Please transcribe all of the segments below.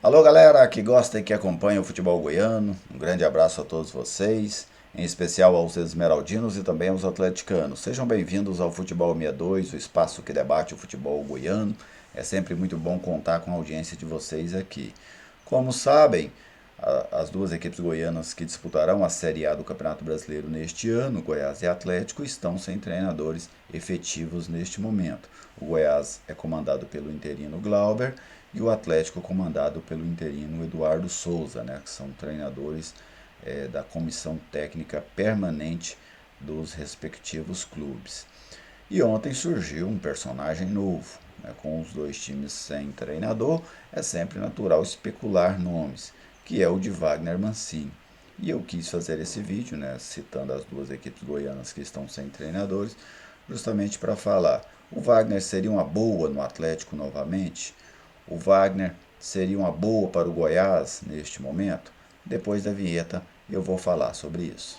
Alô galera que gosta e que acompanha o futebol goiano, um grande abraço a todos vocês, em especial aos esmeraldinos e também aos atleticanos. Sejam bem-vindos ao Futebol 62, o espaço que debate o futebol goiano. É sempre muito bom contar com a audiência de vocês aqui. Como sabem, as duas equipes goianas que disputarão a Série A do Campeonato Brasileiro neste ano, Goiás e Atlético, estão sem treinadores efetivos neste momento. O Goiás é comandado pelo interino Glauber e o Atlético comandado pelo interino Eduardo Souza, né, que são treinadores da comissão técnica permanente dos respectivos clubes. E ontem surgiu um personagem novo, né, com os dois times sem treinador, é sempre natural especular nomes, que é o de Wagner Mancini. E eu quis fazer esse vídeo, né, citando as duas equipes goianas que estão sem treinadores, justamente para falar: o Wagner seria uma boa no Atlético novamente? O Wagner seria uma boa para o Goiás neste momento? Depois da vinheta eu vou falar sobre isso.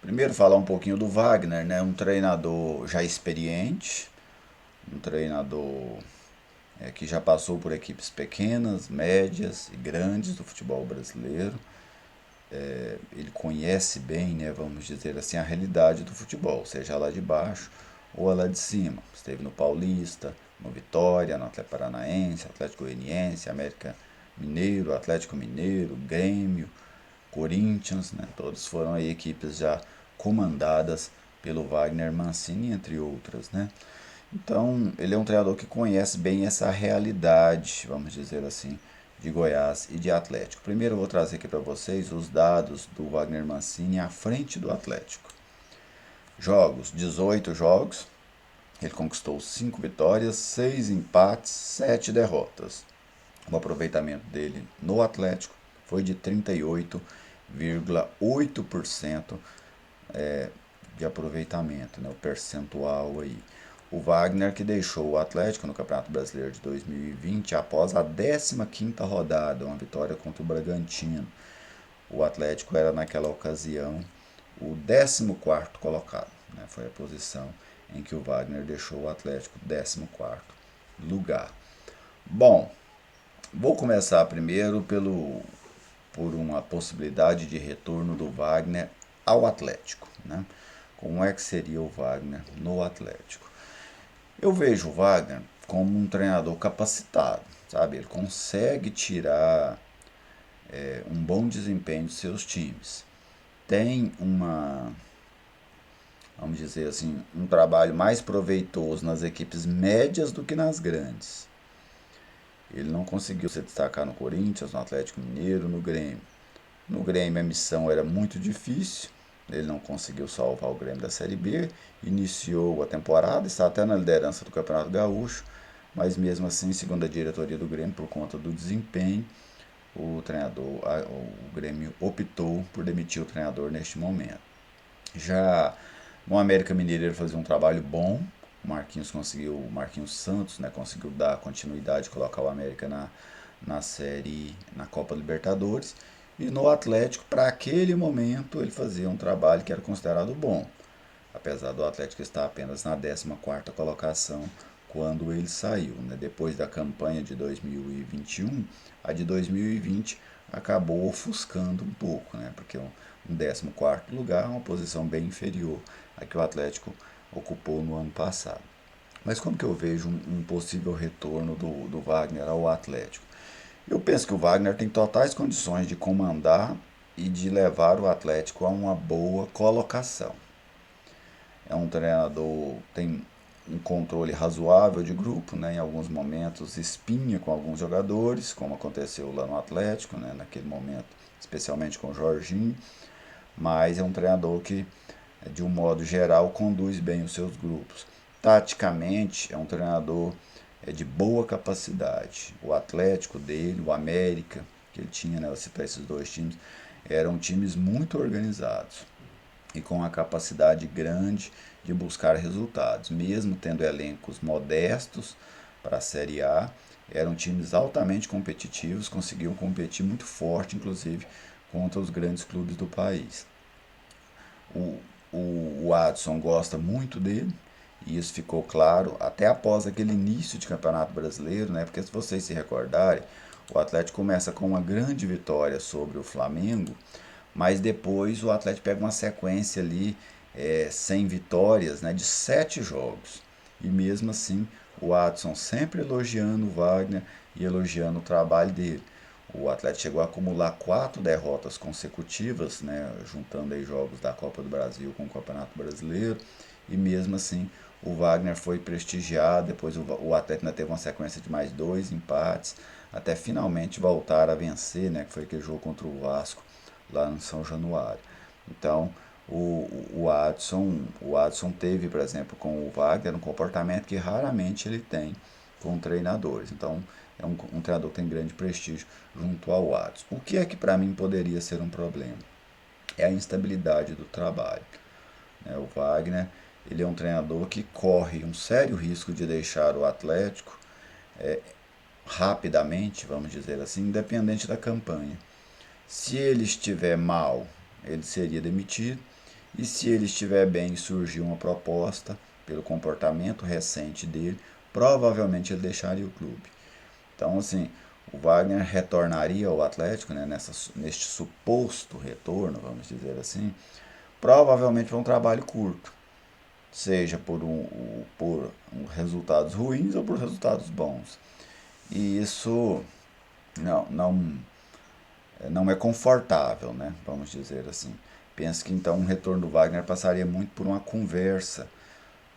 Primeiro falar um pouquinho do Wagner, né? Um treinador já experiente, um treinador que já passou por equipes pequenas, médias e grandes do futebol brasileiro. Ele conhece bem, né, vamos dizer assim, a realidade do futebol, seja lá de baixo ou lá de cima. Esteve no Paulista, no Vitória, no Atlético Paranaense, Atlético Goianiense, América Mineiro, Atlético Mineiro, Grêmio, Corinthians, né? Todos foram aí equipes já comandadas pelo Wagner Mancini, entre outras, né? Então, ele é um treinador que conhece bem essa realidade, vamos dizer assim, de Goiás e de Atlético. Primeiro, eu vou trazer aqui para vocês os dados do Wagner Mancini à frente do Atlético. Jogos: 18 jogos, ele conquistou 5 vitórias, 6 empates, 7 derrotas. O aproveitamento dele no Atlético foi de 38,8% de aproveitamento, né, o percentual aí. O Wagner que deixou o Atlético no Campeonato Brasileiro de 2020 após a 15ª rodada, uma vitória contra o Bragantino. O Atlético era naquela ocasião o 14º colocado, né? Foi a posição em que o Wagner deixou o Atlético 14º lugar. Bom, vou começar primeiro por uma possibilidade de retorno do Wagner ao Atlético, né? Como é que seria o Wagner no Atlético? Eu vejo o Wagner como um treinador capacitado, sabe? Ele consegue tirar um bom desempenho dos seus times. Tem vamos dizer assim, um trabalho mais proveitoso nas equipes médias do que nas grandes. Ele não conseguiu se destacar no Corinthians, no Atlético Mineiro, no Grêmio. No Grêmio a missão era muito difícil, ele não conseguiu salvar o Grêmio da Série B, iniciou a temporada, está até na liderança do Campeonato Gaúcho, mas mesmo assim, segundo a diretoria do Grêmio, por conta do desempenho, o Grêmio optou por demitir o treinador neste momento. Já no América Mineiro ele fazia um trabalho bom, o Marquinhos Santos, né, conseguiu dar continuidade, colocar o América na série, na Copa Libertadores. E no Atlético, para aquele momento, ele fazia um trabalho que era considerado bom, apesar do Atlético estar apenas na 14ª colocação quando ele saiu. Né? Depois da campanha de 2021, a de 2020 acabou ofuscando um pouco, né? Porque um 14º lugar é uma posição bem inferior à que o Atlético ocupou no ano passado. Mas como que eu vejo um possível retorno do Wagner ao Atlético? Eu penso que o Wagner tem totais condições de comandar e de levar o Atlético a uma boa colocação. É um treinador, tem um controle razoável de grupo, né? Em alguns momentos espinha com alguns jogadores, como aconteceu lá no Atlético, né? Naquele momento, especialmente com o Jorginho, mas é um treinador que, de um modo geral, conduz bem os seus grupos. Taticamente, é um treinador de boa capacidade. O Atlético dele, o América, que ele tinha, né, eu citar esses dois times, eram times muito organizados e com a capacidade grande de buscar resultados. Mesmo tendo elencos modestos para a Série A, eram times altamente competitivos, conseguiam competir muito forte, inclusive, contra os grandes clubes do país. O, o Adson gosta muito dele E isso ficou claro até após aquele início de Campeonato Brasileiro, né? Porque se vocês se recordarem, o Atlético começa com uma grande vitória sobre o Flamengo, mas depois o Atlético pega uma sequência ali sem vitórias, né, de 7 jogos. E mesmo assim, o Adson sempre elogiando o Wagner e elogiando o trabalho dele. O Atlético chegou a acumular 4 derrotas consecutivas, né, juntando aí jogos da Copa do Brasil com o Campeonato Brasileiro. E mesmo assim, o Wagner foi prestigiado. Depois o Atlético ainda teve uma sequência de mais 2 empates, até finalmente voltar a vencer, né, que foi aquele jogo contra o Vasco lá no São Januário. Então, o Adson teve, por exemplo, com o Wagner um comportamento que raramente ele tem com treinadores. Então, é um treinador que tem grande prestígio junto ao Adson. O que é que para mim poderia ser um problema? É a instabilidade do trabalho, né? O Wagner, ele é um treinador que corre um sério risco de deixar o Atlético rapidamente, vamos dizer assim, independente da campanha. Se ele estiver mal, ele seria demitido. E se ele estiver bem e surgir uma proposta, pelo comportamento recente dele, provavelmente ele deixaria o clube. Então, assim, o Wagner retornaria ao Atlético, né, neste suposto retorno, vamos dizer assim, provavelmente para um trabalho curto, seja por resultados ruins ou por resultados bons. E isso não, não, não é confortável, né? Vamos dizer assim. Penso que então um retorno do Wagner passaria muito por uma conversa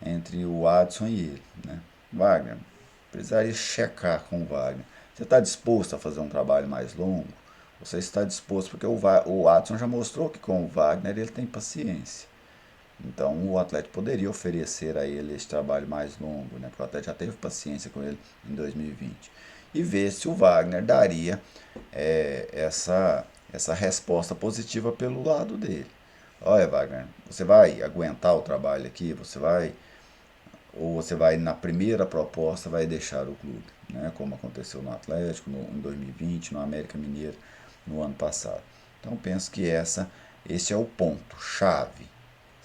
entre o Adson e ele, né? Wagner, precisaria checar com o Wagner. Você está disposto a fazer um trabalho mais longo? Você está disposto, porque o Adson já mostrou que com o Wagner ele tem paciência. Então o Atlético poderia oferecer a ele esse trabalho mais longo, né? Porque o Atlético já teve paciência com ele em 2020. E ver se o Wagner daria essa resposta positiva pelo lado dele. Olha, Wagner, você vai aguentar o trabalho aqui? Ou você vai na primeira proposta vai deixar o clube, né? Como aconteceu no Atlético em 2020, no América Mineiro no ano passado. Então penso que esse é o ponto chave,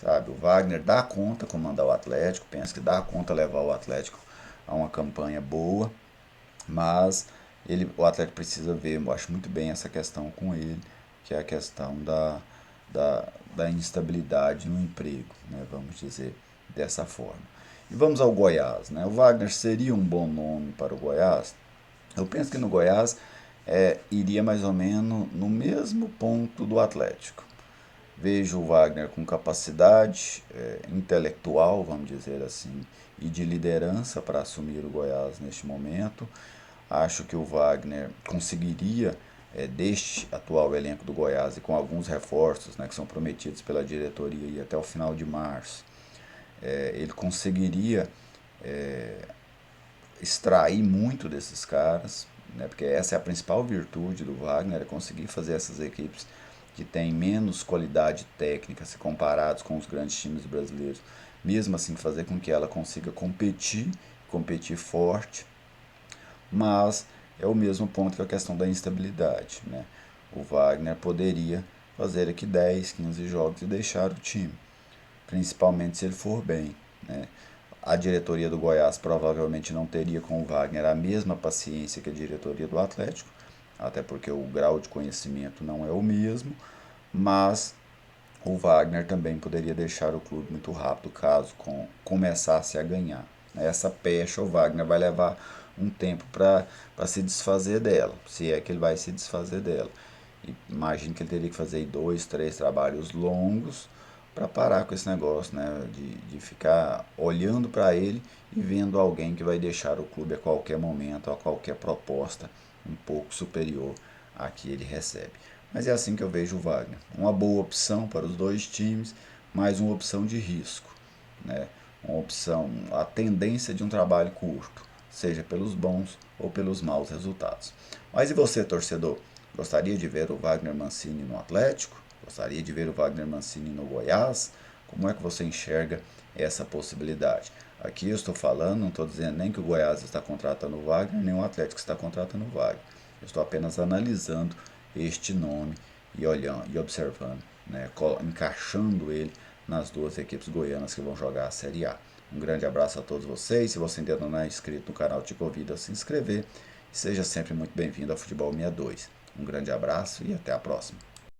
sabe? O Wagner dá conta comandar o Atlético, penso que dá conta levar o Atlético a uma campanha boa, mas o Atlético precisa ver, eu acho muito bem essa questão com ele, que é a questão da, da instabilidade no emprego, né? Vamos dizer dessa forma. E vamos ao Goiás, né? O Wagner seria um bom nome para o Goiás? Eu penso que no Goiás iria mais ou menos no mesmo ponto do Atlético. Vejo o Wagner com capacidade intelectual, vamos dizer assim, e de liderança para assumir o Goiás neste momento. Acho que o Wagner conseguiria, deste atual elenco do Goiás e com alguns reforços, né, que são prometidos pela diretoria e até o final de março, ele conseguiria extrair muito desses caras, né, porque essa é a principal virtude do Wagner, é conseguir fazer essas equipes que têm menos qualidade técnica se comparados com os grandes times brasileiros, mesmo assim fazer com que ela consiga competir forte, mas é o mesmo ponto que a questão da instabilidade, né? O Wagner poderia fazer aqui 10, 15 jogos e deixar o time, principalmente se ele for bem, né? A diretoria do Goiás provavelmente não teria com o Wagner a mesma paciência que a diretoria do Atlético, até porque o grau de conhecimento não é o mesmo, mas o Wagner também poderia deixar o clube muito rápido caso começasse a ganhar. Essa pecha o Wagner vai levar um tempo para se desfazer dela, se é que ele vai se desfazer dela. E imagino que ele teria que fazer 2, 3 trabalhos longos para parar com esse negócio, né, de ficar olhando para ele e vendo alguém que vai deixar o clube a qualquer momento, a qualquer proposta um pouco superior à que ele recebe. Mas é assim que eu vejo o Wagner. Uma boa opção para os dois times, mas uma opção de risco, né? Uma opção, a tendência de um trabalho curto, seja pelos bons ou pelos maus resultados. Mas e você, torcedor? Gostaria de ver o Wagner Mancini no Atlético? Gostaria de ver o Wagner Mancini no Goiás? Como é que você enxerga essa possibilidade? Aqui eu estou falando, não estou dizendo nem que o Goiás está contratando o Wagner, nem o Atlético está contratando o Wagner. Eu estou apenas analisando este nome e olhando e observando, né, encaixando ele nas duas equipes goianas que vão jogar a Série A. Um grande abraço a todos vocês. Se você ainda não é inscrito no canal, te convido a se inscrever. Seja sempre muito bem-vindo ao Futebol 62. Um grande abraço e até a próxima.